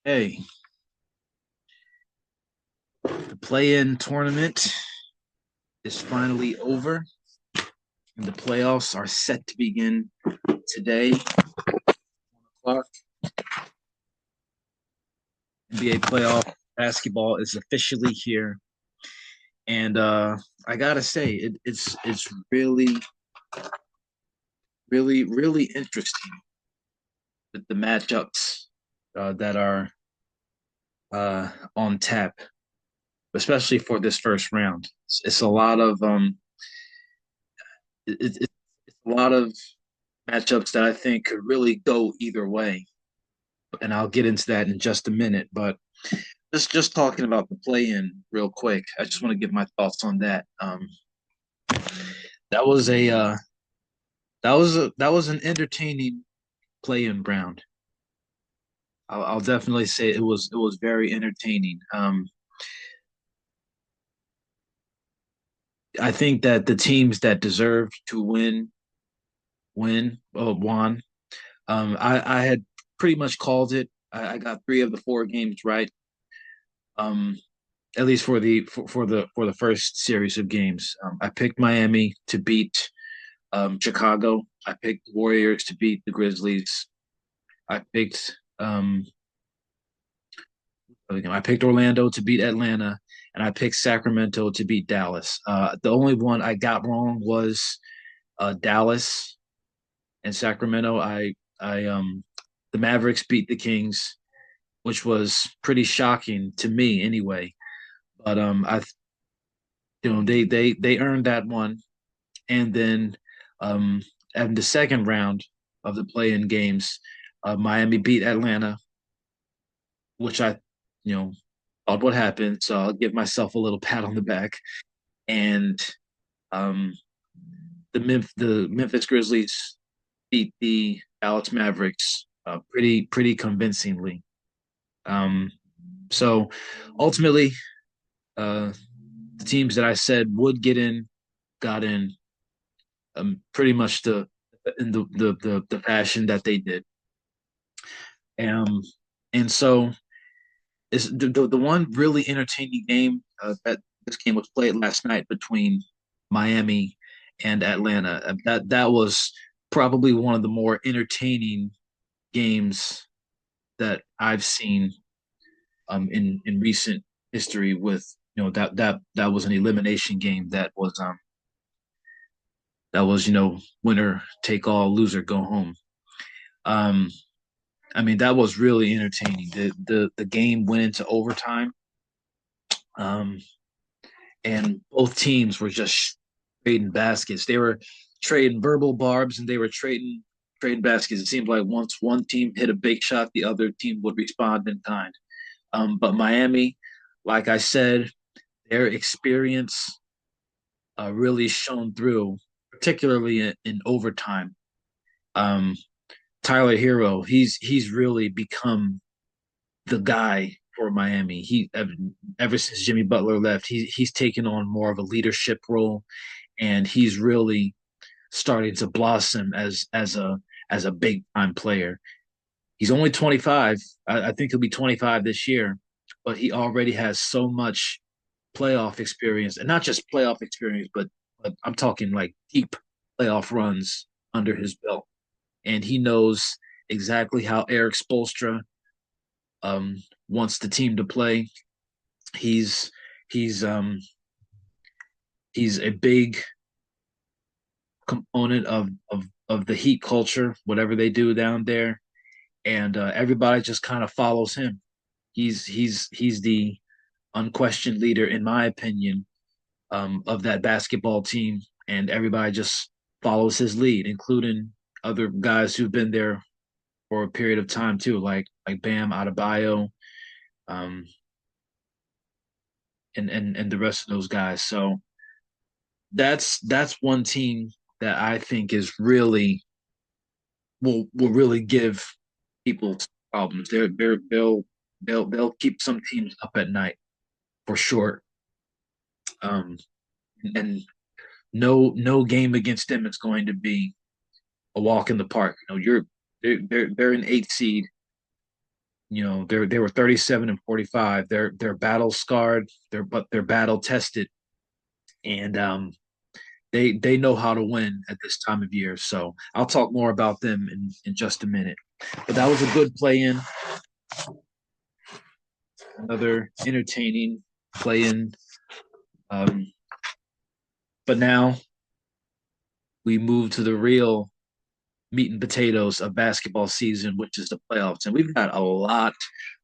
Hey, the play-in tournament is finally over, and the playoffs are set to begin today. 1 o'clock. NBA playoff basketball is officially here, and I gotta say, it's really interesting with the matchups that are on tap, especially for this first round. It's a lot of it's a lot of matchups that I think could really go either way, and I'll get into that in just a minute. But just talking about the play-in real quick, I just want to give my thoughts on that. That was a that was an entertaining play-in round. I'll definitely say it was very entertaining. I think that the teams that deserved to won. I had pretty much called it. I got three of the four games right. Um, at least for the first series of games. I picked Miami to beat Chicago. I picked the Warriors to beat the Grizzlies. I picked I picked Orlando to beat Atlanta, and I picked Sacramento to beat Dallas. The only one I got wrong was Dallas and Sacramento. I the Mavericks beat the Kings, which was pretty shocking to me anyway. But I they earned that one, and then um, in the second round of the play-in games, Miami beat Atlanta, which I, you know, thought would happen. So I'll give myself a little pat on the back. And um, the Memphis Grizzlies beat the Dallas Mavericks pretty convincingly. Um, so ultimately, uh, the teams that I said would get in got in, pretty much in the fashion that they did. Um, and so is the one really entertaining game that this game was played last night between Miami and Atlanta. That was probably one of the more entertaining games that I've seen in recent history. With that was an elimination game that was winner take all, loser go home. Um, I mean, that was really entertaining. The game went into overtime, um, and both teams were just trading baskets. They were trading verbal barbs, and they were trading baskets. It seemed like once one team hit a big shot, the other team would respond in kind. But Miami, like I said, their experience really shone through, particularly in overtime. Um, Tyler Hero, he's really become the guy for Miami. He ever since Jimmy Butler left, he's taken on more of a leadership role, and he's really starting to blossom as a big time player. He's only 25. I think he'll be 25 this year, but he already has so much playoff experience, and not just playoff experience, but I'm talking like deep playoff runs under his belt, and he knows exactly how Eric Spoelstra wants the team to play. He's he's um he's a big component of the Heat culture, whatever they do down there, and everybody just kind of follows him. He's the unquestioned leader, in my opinion, of that basketball team, and everybody just follows his lead, including other guys who've been there for a period of time too, like Bam Adebayo, um, and the rest of those guys. So that's one team that I think is really will really give people problems. They'll keep some teams up at night for sure. Um, and no game against them is going to be a walk in the park. You're they're an eight seed. they were 37-45. They're battle scarred, they're battle tested, and they know how to win at this time of year. So I'll talk more about them in just a minute. But that was a good play in, another entertaining play in. Um, but now we move to the real meat and potatoes of basketball season, which is the playoffs. And we've got a lot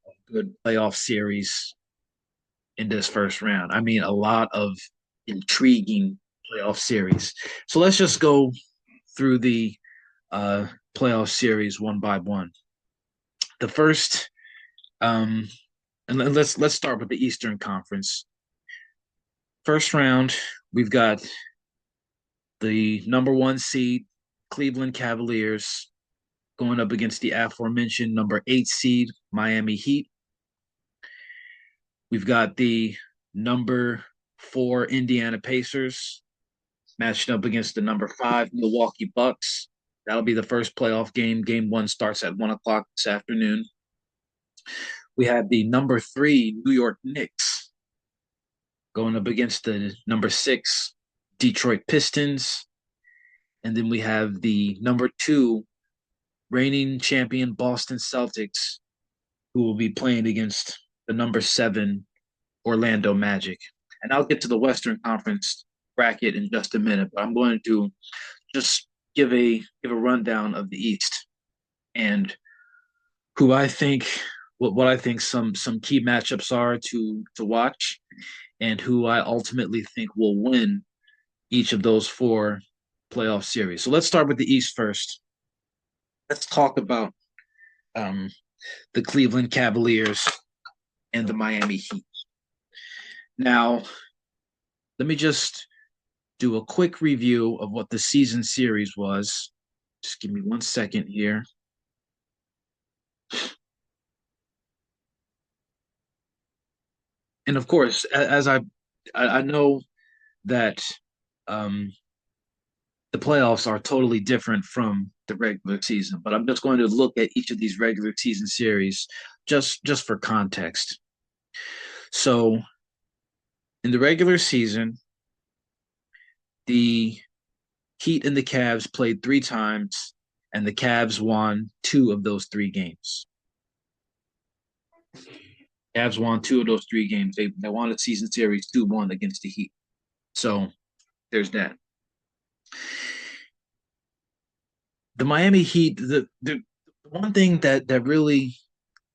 of good playoff series in this first round. I mean, a lot of intriguing playoff series. So let's just go through the uh, playoff series one by one. The first, and let's start with the Eastern Conference. First round, we've got the number one seed Cleveland Cavaliers going up against the aforementioned number 8 seed Miami Heat. We've got the number 4 Indiana Pacers matched up against the number 5 Milwaukee Bucks. That'll be the first playoff game. Game 1 starts at 1 o'clock this afternoon. We have the number 3 New York Knicks going up against the number 6 Detroit Pistons. And then we have the number 2 reigning champion Boston Celtics, who will be playing against the number 7 Orlando Magic. And I'll get to the Western Conference bracket in just a minute, but I'm going to just give a rundown of the East and who I think what I think some key matchups are to watch, and who I ultimately think will win each of those 4 playoff series. So let's start with the East first. Let's talk about um, the Cleveland Cavaliers and the Miami Heat. Now, let me just do a quick review of what the season series was. Just give me 1 second here. And of course, as I know that um, the playoffs are totally different from the regular season, but I'm just going to look at each of these regular season series just for context. So in the regular season, the Heat and the Cavs played 3 times, and the Cavs won 2 of those 3 games. Cavs won 2 of those 3 games. They won a season series 2-1 against the Heat. So there's that. The Miami Heat, the one thing that really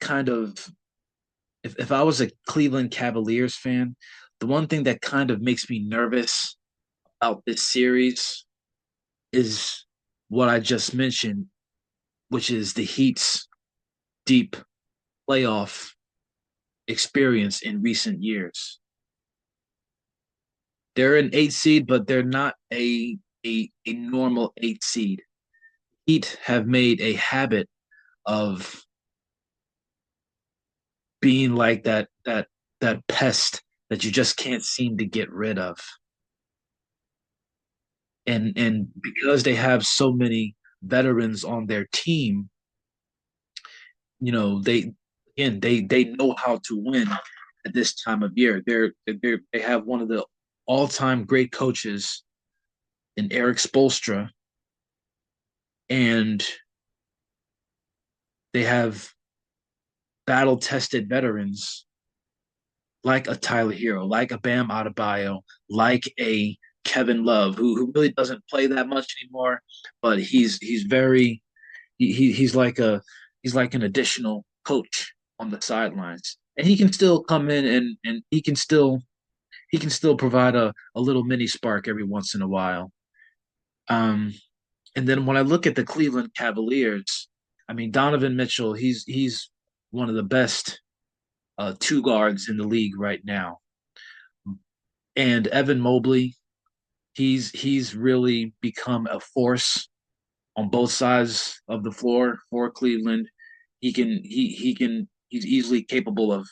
kind of, if I was a Cleveland Cavaliers fan, the one thing that kind of makes me nervous about this series is what I just mentioned, which is the Heat's deep playoff experience in recent years. They're an 8 seed, but they're not a normal 8 seed. Heat have made a habit of being like that pest that you just can't seem to get rid of. And because they have so many veterans on their team, they again they know how to win at this time of year. They have one of the all-time great coaches in Eric Spoelstra, and they have battle-tested veterans like a Tyler Hero, like a Bam Adebayo, like a Kevin Love, who really doesn't play that much anymore, but he's very he's like an additional coach on the sidelines, and he can still come in and he can still provide a little mini spark every once in a while. Um, and then when I look at the Cleveland Cavaliers, I mean Donovan Mitchell, he's one of the best 2 guards in the league right now, and Evan Mobley, he's really become a force on both sides of the floor for Cleveland. He's easily capable of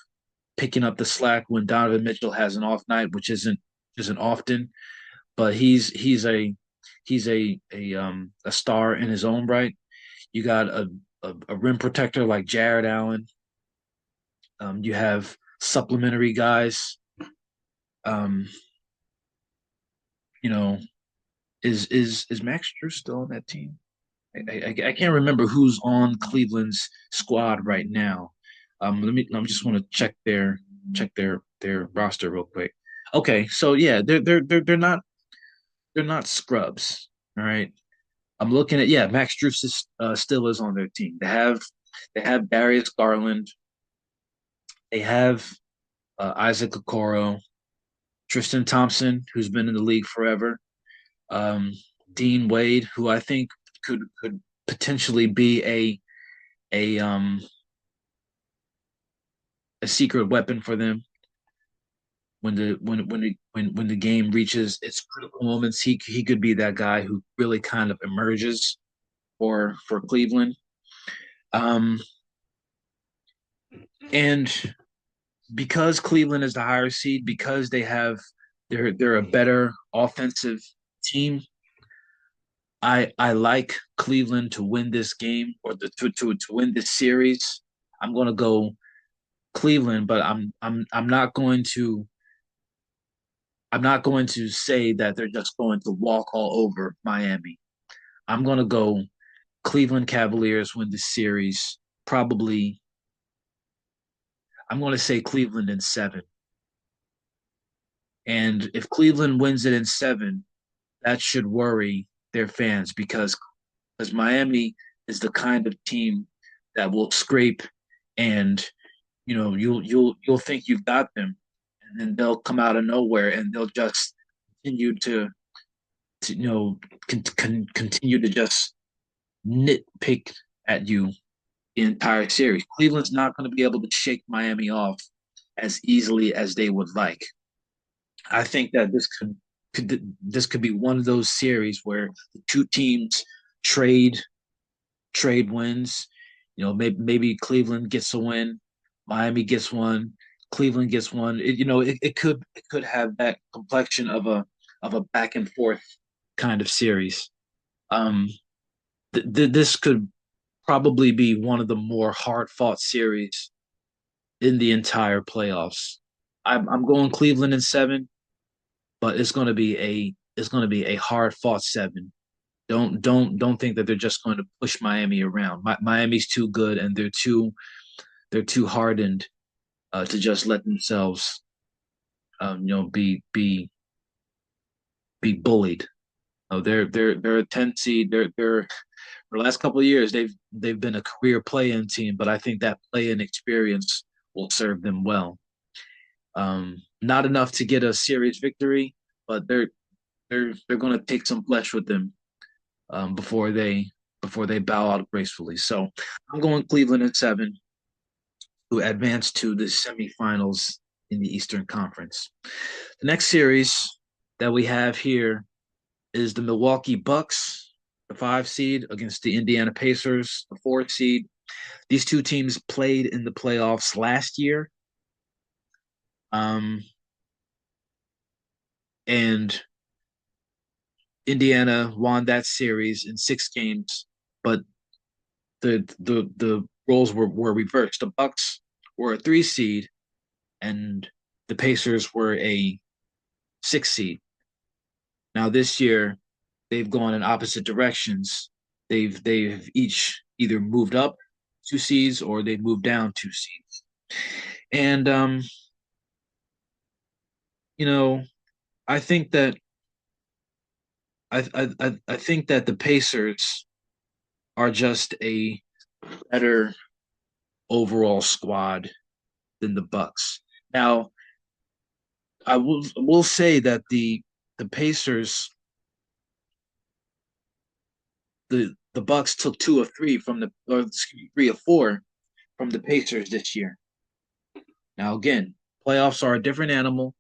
picking up the slack when Donovan Mitchell has an off night, which isn't often, but he's a star in his own right. You got a rim protector like Jared Allen, You have supplementary guys. Um, you know, is Max Drew still on that team? I can't remember who's on Cleveland's squad right now. I just want to check their roster real quick. Okay, so yeah, they're not scrubs. All right, I'm looking at yeah, Max Drew still is on their team. They have Darius Garland. They have Isaac Okoro, Tristan Thompson, who's been in the league forever. Um, Dean Wade, who I think could potentially be a um a secret weapon for them when the game reaches its critical moments. He could be that guy who really kind of emerges for Cleveland. Um, and because Cleveland is the higher seed, because they're a better offensive team. I like Cleveland to win this game or to win this series. I'm gonna go Cleveland, but I'm not going to say that they're just going to walk all over Miami. I'm gonna go Cleveland Cavaliers win the series. Probably, I'm going to say Cleveland in seven. And if Cleveland wins it in seven, that should worry their fans because Miami is the kind of team that will scrape and you'll think you've got them, and then they'll come out of nowhere and they'll just continue to continue to just nitpick at you the entire series. Cleveland's not going to be able to shake Miami off as easily as they would like. I think that this could be one of those series where the two teams trade trade wins. Maybe Cleveland gets a win, Miami gets one, Cleveland gets one. It could have that complexion of a back and forth kind of series. Um, this could probably be one of the more hard fought series in the entire playoffs. I'm going Cleveland in seven, but it's going to be a hard fought seven. Don't think that they're just going to push Miami around. Miami's too good, and they're too hardened to just let themselves be bullied. Oh, they're a 10 seed. They're for the last couple of years they've been a career play-in team, but I think that play-in experience will serve them well. Not enough to get a series victory, but they're going to take some flesh with them before they bow out gracefully. So I'm going Cleveland at seven to advance to the semifinals in the Eastern Conference. The next series that we have here is the Milwaukee Bucks, the 5 seed, against the Indiana Pacers, the 4 seed. These two teams played in the playoffs last year. And Indiana won that series in 6 games, but the roles were reversed. The Bucks were a 3 seed, and the Pacers were a 6 seed. Now this year, they've gone in opposite directions. They've each either moved up 2 seeds or they moved down 2 seeds. And you know, I think that I think that the Pacers are just a better overall squad than the Bucks. Now, I will say that the Pacers the Bucks took 2 of 3 from the or excuse me, 3 of 4 from the Pacers this year. Now again, playoffs are a different animal,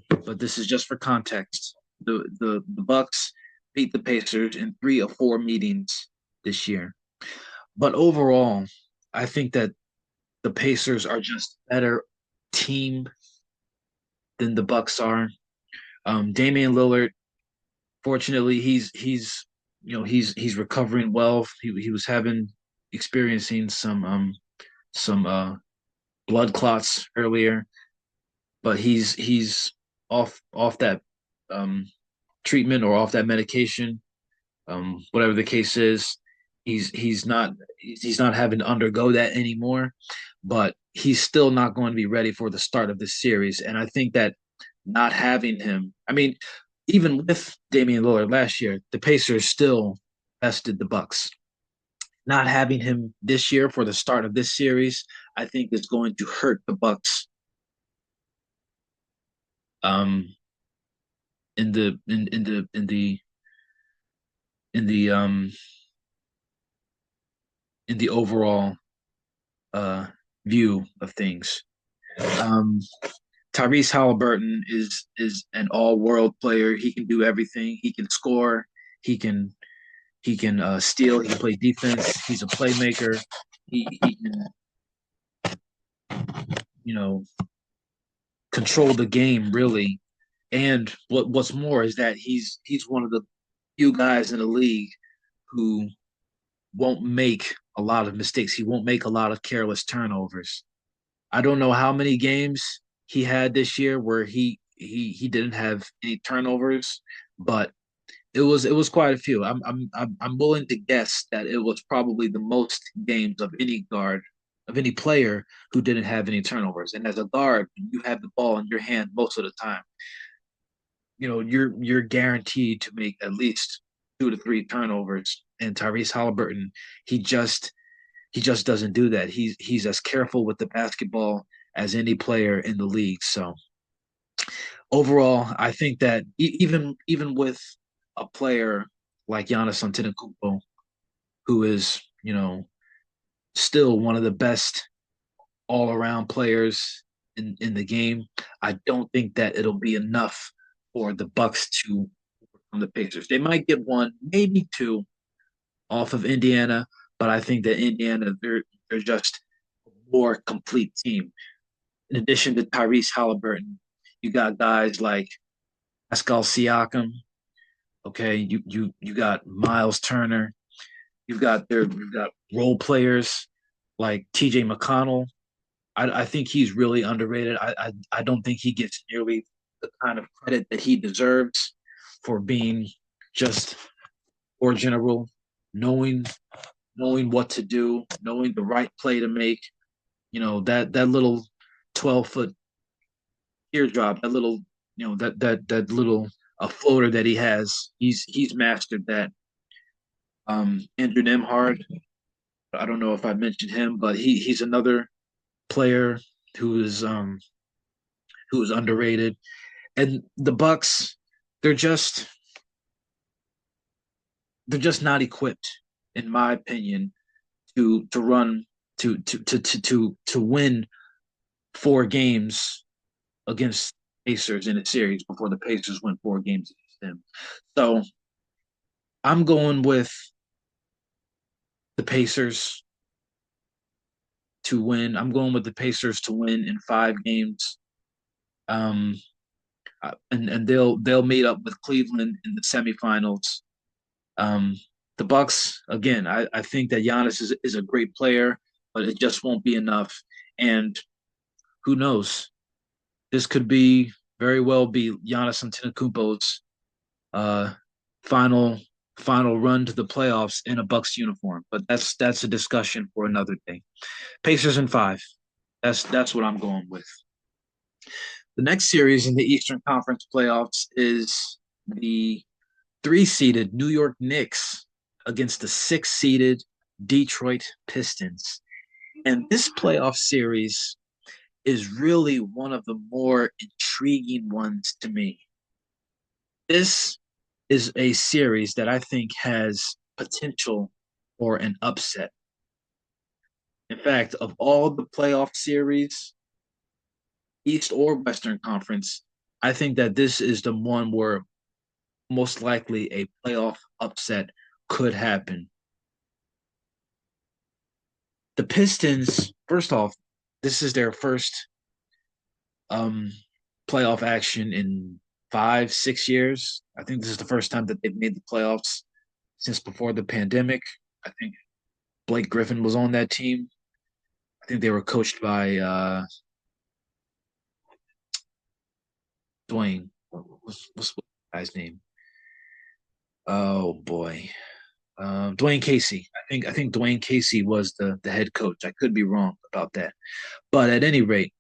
but this is just for context. The Bucks beat the Pacers in 3 of 4 meetings this year. But overall, I think that the Pacers are just a better team than the Bucks are. Damian Lillard, fortunately, he's recovering well. He was experiencing some blood clots earlier, but he's off that um, treatment or off that medication, whatever the case is. He's not having to undergo that anymore, but he's still not going to be ready for the start of this series. And I think that not having him, I mean, even with Damian Lillard last year, the Pacers still bested the Bucks. Not having him this year for the start of this series, I think is going to hurt the Bucks um in the in the in the overall uh view of things. Um Tyrese Halliburton is an all world player. He can do everything. He can score. He can steal. He can play defense. He's a playmaker. He can you know control the game really. And what's more is that he's one of the few guys in the league who won't make a lot of mistakes. He won't make a lot of careless turnovers. I don't know how many games he had this year where he didn't have any turnovers, but it was quite a few. I'm willing to guess that it was probably the most games of any guard of any player who didn't have any turnovers. And as a guard, you have the ball in your hand most of the time. You're guaranteed to make at least 2 to 3 turnovers. And Tyrese Halliburton, he just he just doesn't do that. He's as careful with the basketball as any player in the league. So overall, I think that even with a player like Giannis Antetokounmpo, who is still one of the best all around players in the game, I don't think that it'll be enough for the Bucks to overcome the Pacers. They might get one, maybe two off of Indiana, but I think that Indiana they're just a more complete team. In addition to Tyrese Halliburton, you got guys like Pascal Siakam. Okay, you got Miles Turner. You've got role players like T.J. McConnell. I think he's really underrated. I don't think he gets nearly the kind of credit that he deserves for being just or general, knowing knowing what to do, knowing the right play to make. That little 12-foot teardrop, that little that little a floater that he has. He's mastered that. Andrew Nemhard. I don't know if I mentioned him, but he's another player who is um who is underrated. And the Bucks, they're just they're just not equipped, in my opinion, to run to win 4 games against Pacers in a series before the Pacers win 4 games against them. So I'm going with the Pacers to win. I'm going with the Pacers to win in 5 games. Um, and they'll meet up with Cleveland in the semifinals. Um, the Bucks again. I think that Giannis is a great player, but it just won't be enough. And who knows? This could be very well be Giannis Antetokounmpo's uh, final final run to the playoffs in a Bucks uniform. But that's a discussion for another day. Pacers in 5. That's what I'm going with. The next series in the Eastern Conference playoffs is the 3 seeded New York Knicks against the 6 seeded Detroit Pistons. And this playoff series is really one of the more intriguing ones to me. This is a series that I think has potential for an upset. In fact, of all the playoff series, East or Western Conference, I think that this is the one where most likely a playoff upset could happen. The Pistons, first off, this is their first um, playoff action in 5, 6 years. I think this is the first time that they've made the playoffs since before the pandemic. I think Blake Griffin was on that team. I think they were coached by Dwayne. What's the guy's name? Oh boy, Dwayne Casey. I think Dwayne Casey was the head coach. I could be wrong about that, but at any rate,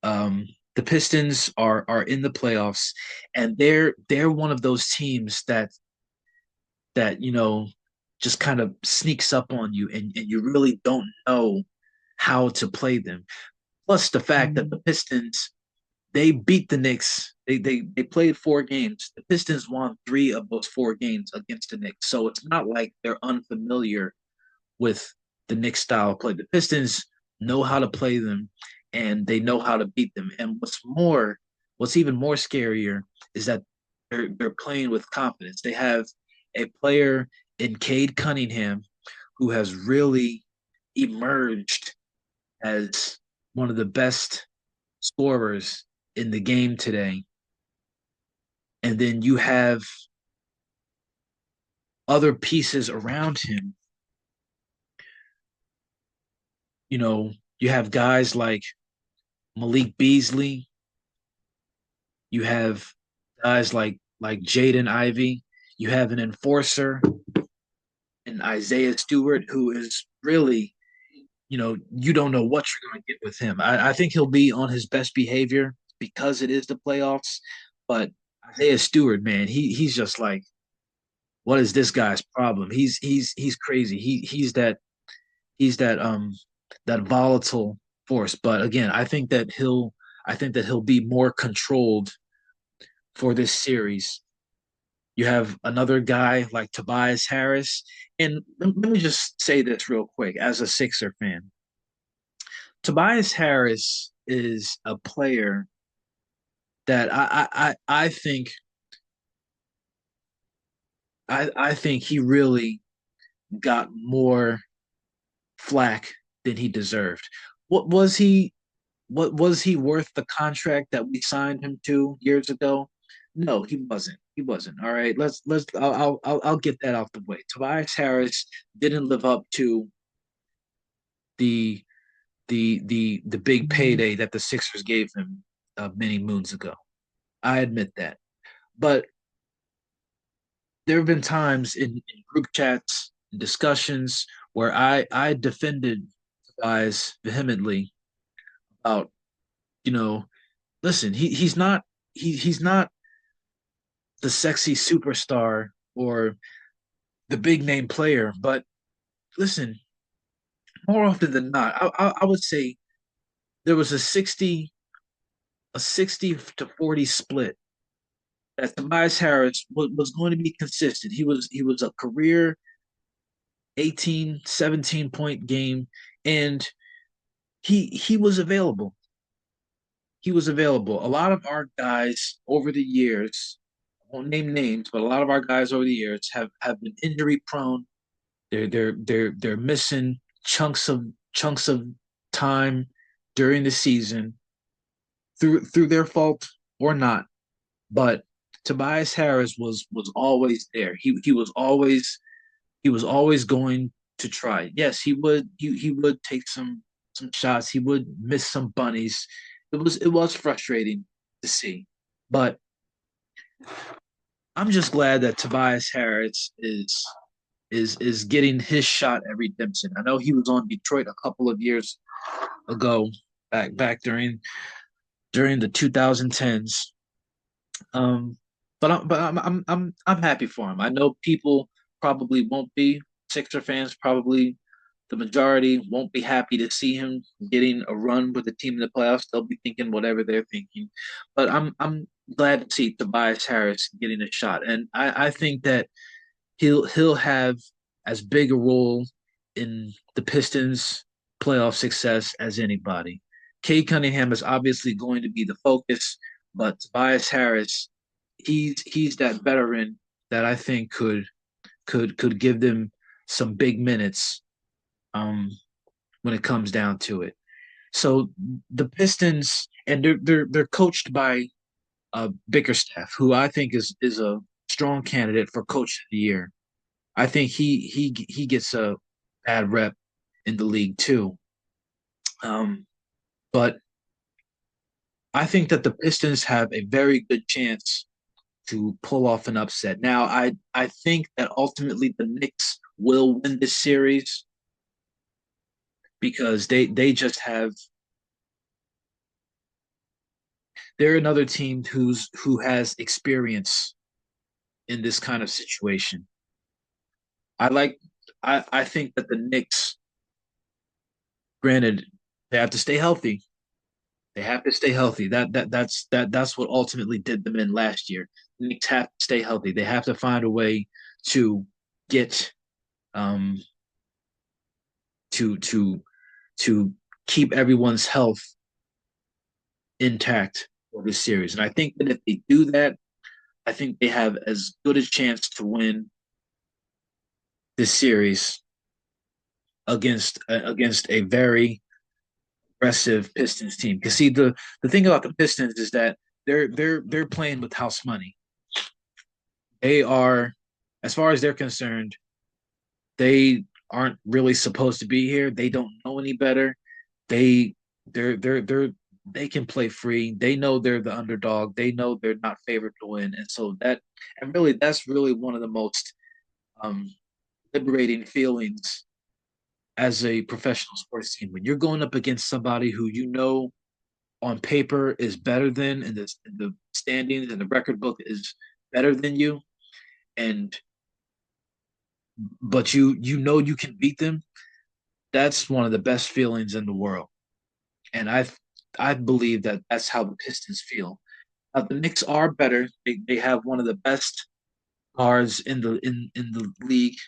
um, the Pistons are in the playoffs, and they're one of those teams that just kind of sneaks up on you, and you really don't know how to play them. Plus the fact that the Pistons they beat the Knicks. They played 4 games. The Pistons won 3 of those 4 games against the Knicks. So it's not like they're unfamiliar with the Knicks style of play. The Pistons know how to play them and they know how to beat them. And what's even more scarier is that they're playing with confidence. They have a player in Cade Cunningham who has really emerged as one of the best scorers in the game today. And then you have other pieces around him. You know, you have guys like Malik Beasley. You have guys like Jaden Ivey. You have an enforcer and Isaiah Stewart, who is really, you don't know what you're going to get with him. I think he'll be on his best behavior because it is the playoffs. But Isaiah Stewart, man, he's just like, what is this guy's problem? He's crazy. He's that volatile force. But again, I think that he'll be more controlled for this series. You have another guy like Tobias Harris. And let me just say this real quick as a Sixer fan. Tobias Harris is a player that I think he really got more flack than he deserved. What was he what was he worth the contract that we signed him to years ago? No, he wasn't. He wasn't. All right, let's I'll get that out the way. Tobias Harris didn't live up to the the big payday that the Sixers gave him many moons ago. I admit that, but there have been times in group chats, and discussions where I defended guys vehemently about you know listen, he's not the sexy superstar or the big name player. But listen, more often than not, I would say there was a 60 to 40 split that Tobias Harris was going to be consistent. He was a career 18, 17 point game, and he was available. He was available. A lot of our guys over the years, I won't name names, but a lot of our guys over the years have been injury prone. They're missing chunks of time during the season through their fault or not. But Tobias Harris was always there. He was always going to try. Yes, he would take some shots. He would miss some bunnies. It was frustrating to see, but I'm just glad that Tobias Harris is getting his shot at redemption. I know he was on Detroit a couple of years ago, back during the 2010s. Um, but I'm happy for him. I know people probably won't be Sixer fans. Probably the majority won't be happy to see him getting a run with the team in the playoffs. They'll be thinking whatever they're thinking. But I'm glad to see Tobias Harris getting a shot, and I think that he'll have as big a role in the Pistons' playoff success as anybody. Cade Cunningham is obviously going to be the focus, but Tobias Harris, he's that veteran that I think could give them some big minutes um, when it comes down to it. So the Pistons, and they're coached by Bickerstaff, who I think is a strong candidate for Coach of the Year. I think he gets a bad rep in the league too. Um, but I think that the Pistons have a very good chance to pull off an upset. Now, I think that ultimately the Knicks will win this series because they just have they're another team who has experience in this kind of situation. I like I think that the Knicks, granted, they have to stay healthy. They have to stay healthy. That's what ultimately did them in last year. The Knicks have to stay healthy. They have to find a way to get um to to keep everyone's health intact for this series. And I think that if they do that, I think they have as good a chance to win this series against a very aggressive Pistons team. Because see, the thing about the Pistons is that they're playing with house money. They are, as far as they're concerned, they aren't really supposed to be here. They don't know any better. They they're they can play free. They know they're the underdog. They know they're not favored to win, and so that's really one of the most um, liberating feelings as a professional sports team when you're going up against somebody who you know on paper is better than in the standings and the record book is better than you, and but you know you can beat them. That's one of the best feelings in the world, and I believe that that's how the Pistons feel. The Knicks are better. They have one of the best guards in the league,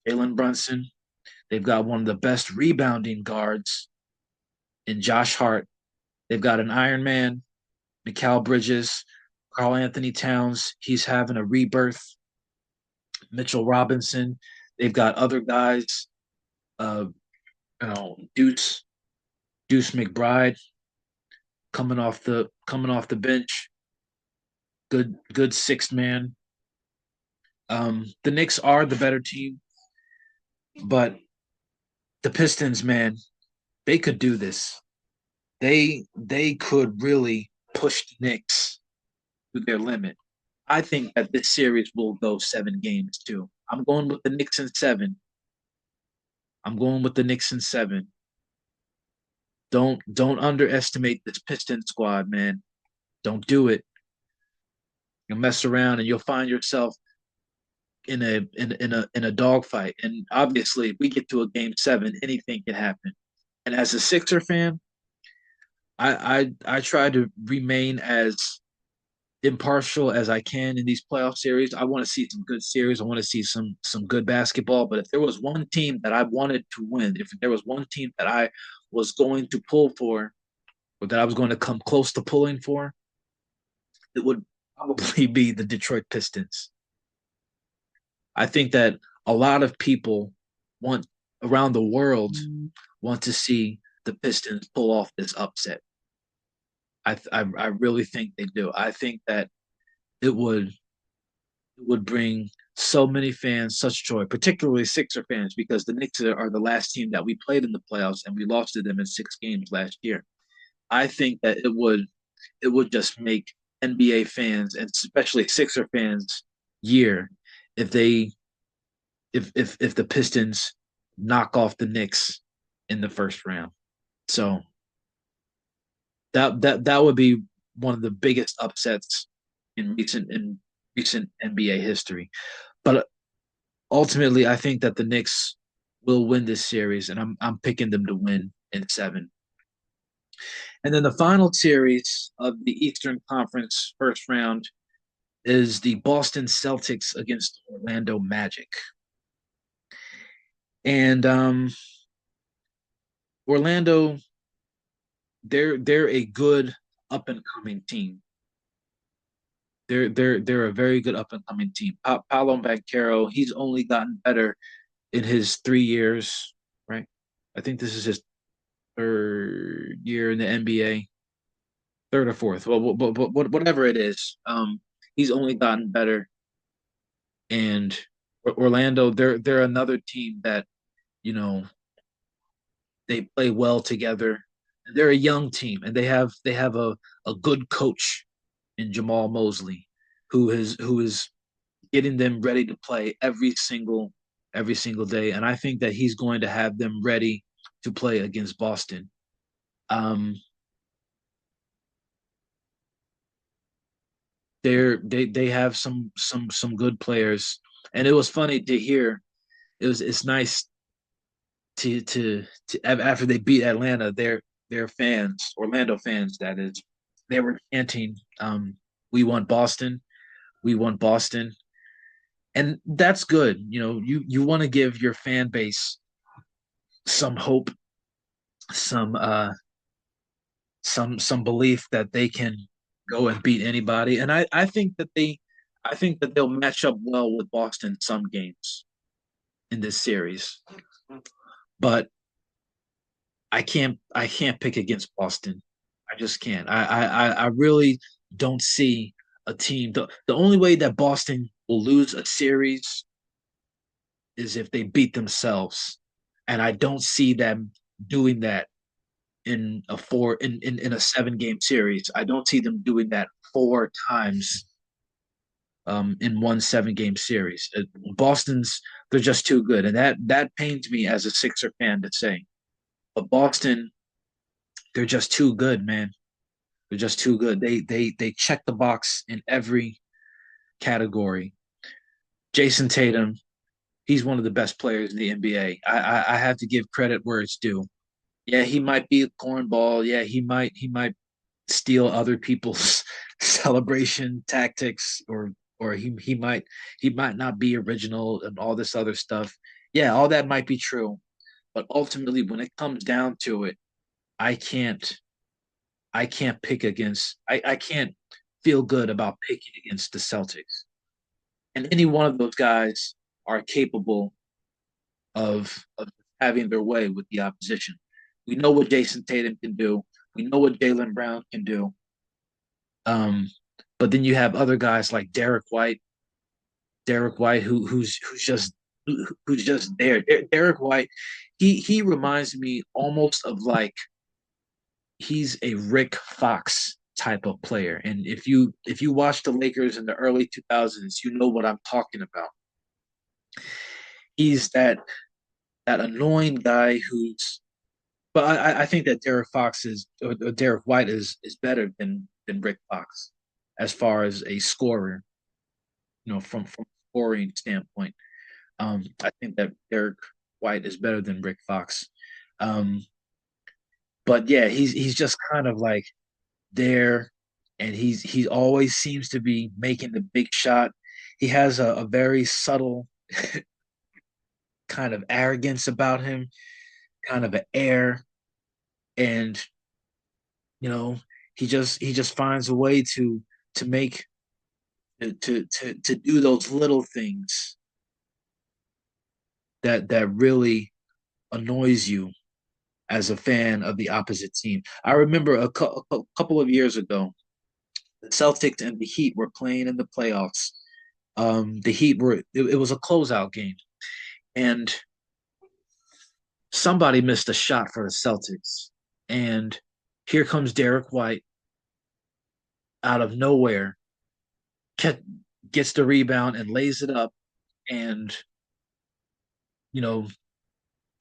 Jalen Brunson. They've got one of the best rebounding guards in Josh Hart. They've got an Iron Man, Mikal Bridges, Carl Anthony Towns. He's having a rebirth. Mitchell Robinson. They've got other guys. Uh, Deuce McBride coming off the bench. Good sixth man. The Knicks are the better team, but the Pistons, man, they could do this. They could really push the Knicks to their limit. I think that this series will go 7 games too. I'm going with the Knicks in seven. I'm going with the Knicks in seven. Don't underestimate this Piston squad, man. Don't do it. You'll mess around and you'll find yourself in a dogfight. And obviously, if we get to a game 7, anything can happen. And as a Sixer fan, I try to remain as impartial as I can in these playoff series. I want to see some good series. I want to see some good basketball. But if there was one team that I wanted to win, if there was one team that I was going to pull for, or that I was going to come close to pulling for, it would probably be the Detroit Pistons. I think that a lot of people want around the world want to see the Pistons pull off this upset. I really think they do. I think that it would it would bring so many fans such joy, particularly Sixer fans, because the Knicks are the last team that we played in the playoffs and we lost to them in 6 games last year. I think that it would just make NBA fans and especially Sixer fans year if they if the Pistons knock off the Knicks in the first round. So that would be one of the biggest upsets in recent NBA history. But ultimately, I think that the Knicks will win this series, and I'm picking them to win in 7. And then the final series of the Eastern Conference first round is the Boston Celtics against Orlando Magic. And Orlando, they're a good up and coming team. They're a very good up and coming team. Paolo Banchero, he's only gotten better in his 3 years, right? I think this is his third year in the NBA, third or fourth. Well, whatever it is, he's only gotten better. And Orlando, they're another team that you know They play well together. They're a young team, and they have a good coach in Jamal Mosley, who is getting them ready to play every single day. And I think that he's going to have them ready to play against Boston. Um, they have some good players, and it was funny to hear. It's nice to after they beat Atlanta, their fans, Orlando fans, that is, they were chanting, "We want Boston, we want Boston," and that's good. You want to give your fan base some hope, some some belief that they can go and beat anybody, and I think that they'll match up well with Boston some games in this series, but I can't pick against Boston. I just can't. I really don't see a team. The only way that Boston will lose a series is if they beat themselves. And I don't see them doing that in a 7 game series. I don't see them doing that 4 times in one 7 game series. Boston's they're just too good. And that pains me as a Sixer fan to say. But Boston, they're just too good, man. They're just too good. They check the box in every category. Jason Tatum, he's one of the best players in the NBA. I have to give credit where it's due. Yeah, he might be a cornball. Yeah, he might steal other people's celebration tactics, or he might not be original and all this other stuff. Yeah, all that might be true. But ultimately, when it comes down to it, I can't I can't pick against I can't feel good about picking against the Celtics. And any one of those guys are capable of having their way with the opposition. We know what Jason Tatum can do. We know what Jaylen Brown can do. Um, but then you have other guys like Derek White, who's just there. Derek White, he reminds me almost of like he's a Rick Fox type of player. And if you watch the Lakers in the early 2000s, you know what I'm talking about. He's that annoying guy who's. But I think that Derek Fox is or Derek White is better than Rick Fox as far as a scorer. From a scoring standpoint. I think that Derek White is better than Rick Fox. Um, but yeah, he's just kind of like there, and he always seems to be making the big shot. He has a very subtle kind of arrogance about him, kind of an air, and you know he just finds a way to make to do those little things that really annoys you as a fan of the opposite team. I remember a couple of years ago, the Celtics and the Heat were playing in the playoffs. The Heat it was a closeout game, and somebody missed a shot for the Celtics, and here comes Derek White out of nowhere, gets the rebound and lays it up, and you know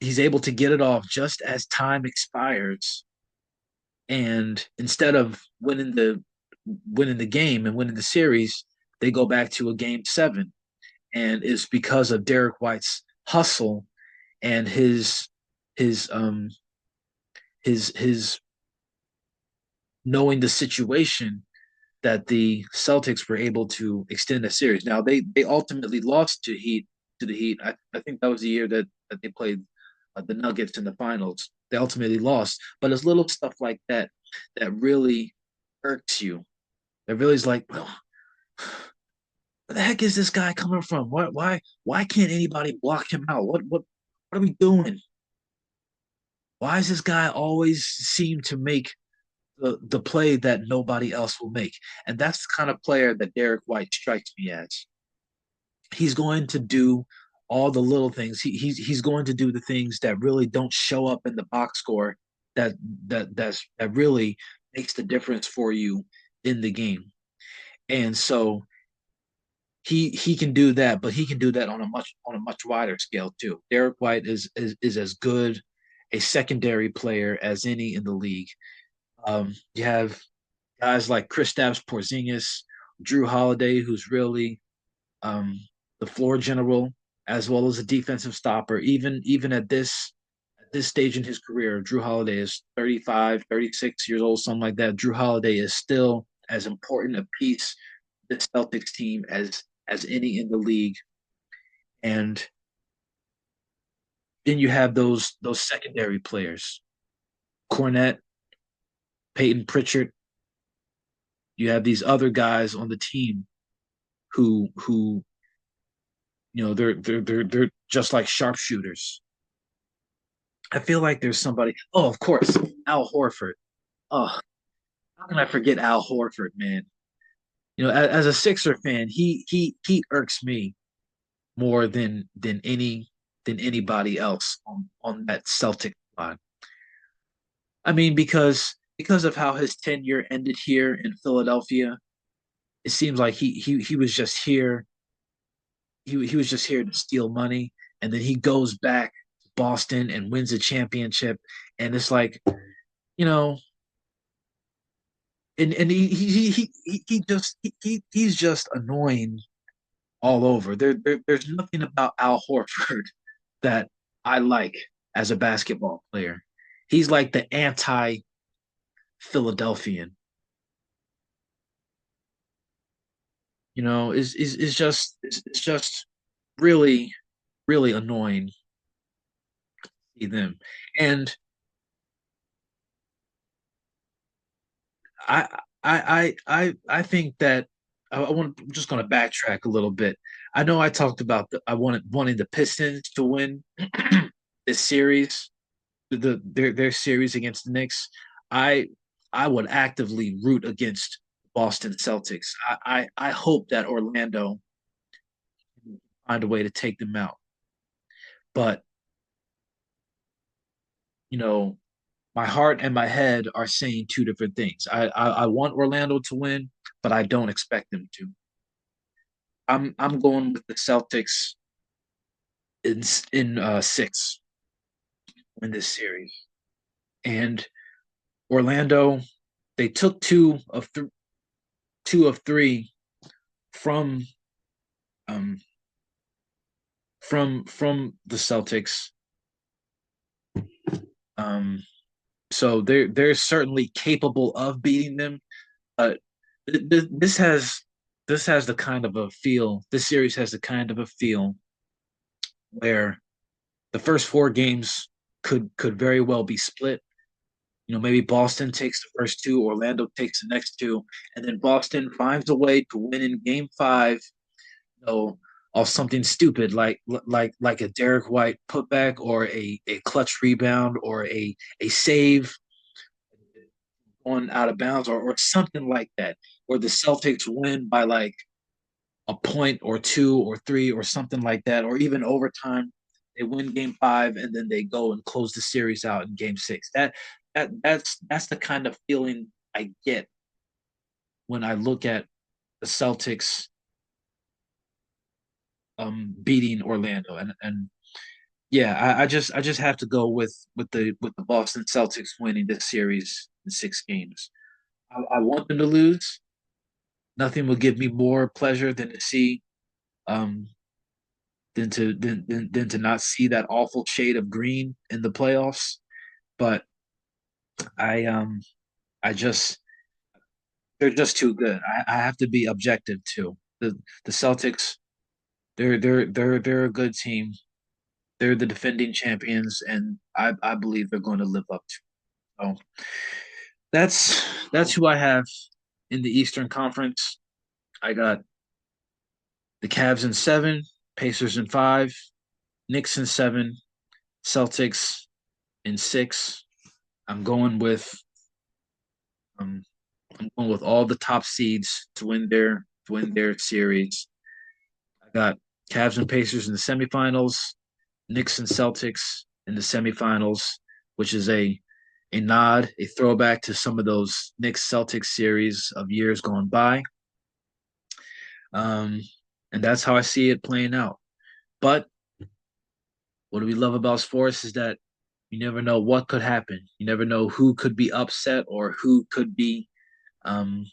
he's able to get it off just as time expires, and instead of winning the game and winning the series, they go back to a game 7, and it's because of Derek White's hustle and his his knowing the situation that the Celtics were able to extend the series. Now they ultimately lost to the Heat. I think that was the year that they played the Nuggets in the finals. They ultimately lost, but it's little stuff like that that really irks you. That really is like, well, where the heck is this guy coming from? Why can't anybody block him out? What are we doing? Why does this guy always seem to make the play that nobody else will make? And that's the kind of player that Derek White strikes me as. He's going to do all the little things. He's going to do the things that really don't show up in the box score that that really makes the difference for you in the game. And so he can do that, but he can do that on a much wider scale too. Derek White is as good a secondary player as any in the league. You have guys like Kristaps Porzingis, Drew Holiday, who's really um, the floor general as well as a defensive stopper. Even at this stage in his career, Drew Holiday is 35, 36 years old, something like that. Drew Holiday is still as important a piece of the Celtics team as any in the league. And then you have those secondary players, Cornette, Peyton Pritchard. You have these other guys on the team who they're just like sharpshooters. I feel like there's somebody. Oh, of course, Al Horford. Oh, how can I forget Al Horford, man? As a Sixer fan, he irks me more than anybody else on that Celtic squad. I mean, because of how his tenure ended here in Philadelphia, it seems like he was just here. He was just here to steal money, and then he goes back to Boston and wins a championship, and it's like, you know, and he's just annoying all over. There's nothing about Al Horford that I like as a basketball player. He's like the anti Philadelphian. It's just really really annoying to see them. And I I think that I'm just going to backtrack a little bit. I know I talked about I wanting the Pistons to win this series, their series against the Knicks. I I would actively root against Boston Celtics. I hope that Orlando find a way to take them out. But you know, my heart and my head are saying two different things. I want Orlando to win, but I don't expect them to. I'm going with the Celtics in six in this series. And Orlando, they took two of three from um from the Celtics. Um, so they're certainly capable of beating them. But this has the kind of a feel. This series has the kind of a feel where the first four games could very well be split. Maybe Boston takes the first two, Orlando takes the next two, and then Boston finds a way to win in Game Five. You know, off something stupid like a Derek White putback or a clutch rebound or a save going out of bounds or something like that, or the Celtics win by like a point or two or three or something like that, or even overtime. They win Game Five and then they go and close the series out in Game Six. That's the kind of feeling I get when I look at the Celtics beating Orlando, and yeah, I just have to go with the Boston Celtics winning this series in six games. I want them to lose. Nothing will give me more pleasure than to see um than to not see that awful shade of green in the playoffs. But I I just they're just too good. I have to be objective too. The Celtics, they're a good team. They're the defending champions, and I believe they're going to live up to. So that's who I have in the Eastern Conference. I got the Cavs in seven, Pacers in five, Knicks in seven, Celtics in six. I'm going with um, I'm going with all the top seeds to win their series. I got Cavs and Pacers in the semifinals, Knicks and Celtics in the semifinals, which is a nod, a throwback to some of those Knicks Celtics series of years gone by. Um, and that's how I see it playing out. But what do we love about sports is that you never know what could happen. You never know who could be upset or um,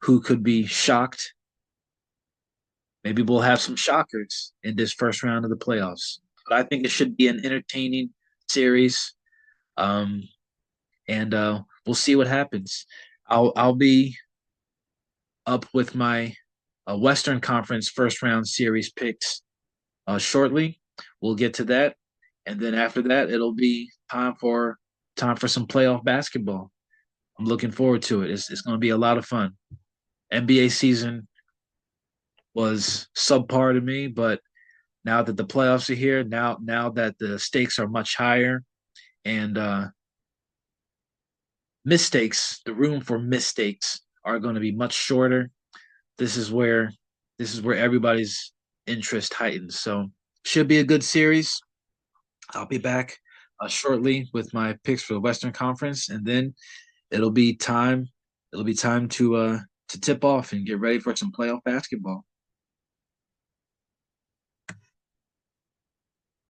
who could be shocked. Maybe we'll have some shockers in this first round of the playoffs. But I think it should be an entertaining series. Um, and we'll see what happens. I'll be up with my Western Conference first round series picks shortly. We'll get to that, and then after that, it'll be time for some playoff basketball. I'm looking forward to it. It's going to be a lot of fun. NBA season was subpar to me, but now that the playoffs are here, now that the stakes are much higher and the room for mistakes are going to be much shorter. This is where everybody's interest heightens. So should be a good series. I'll be back shortly with my picks for the Western Conference, and then it'll be time. It'll be time to tip off and get ready for some playoff basketball.